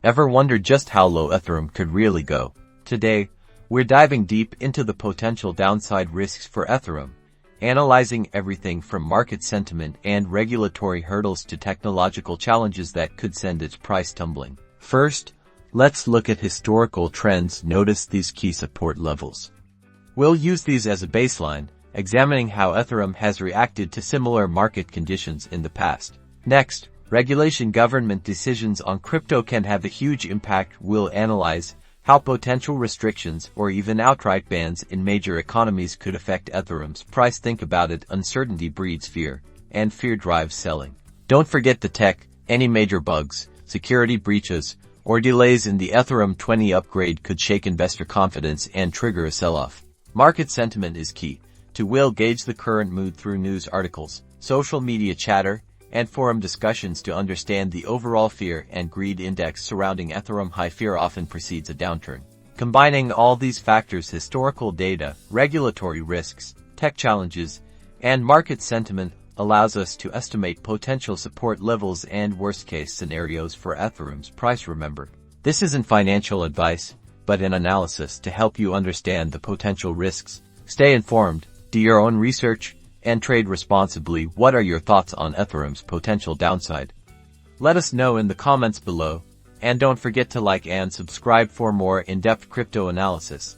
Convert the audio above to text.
Ever wondered just how low Ethereum could really go? Today, we're diving deep into the potential downside risks for Ethereum, analyzing everything from market sentiment and regulatory hurdles to technological challenges that could send its price tumbling. First, let's look at historical trends. Notice these key support levels. We'll use these as a baseline, examining how Ethereum has reacted to similar market conditions in the past. Next, regulation. Government decisions on crypto can have a huge impact. We'll analyze how potential restrictions or even outright bans in major economies could affect Ethereum's price. Think about it. Uncertainty breeds fear, and fear drives selling. Don't forget the tech. Any major bugs, security breaches, or delays in the Ethereum 20 upgrade could shake investor confidence and trigger a sell-off. Market sentiment is key. We'll gauge the current mood through news articles, social media chatter, and forum discussions to understand the overall fear and greed index surrounding Ethereum. High fear often precedes a downturn. Combining all these factors, historical data, regulatory risks, tech challenges, and market sentiment, allows us to estimate potential support levels and worst-case scenarios for Ethereum's price. Remember, this isn't financial advice, but an analysis to help you understand the potential risks. Stay informed, do your own research, and trade responsibly. What are your thoughts on Ethereum's potential downside? Let us know in the comments below, and don't forget to like and subscribe for more in-depth crypto analysis.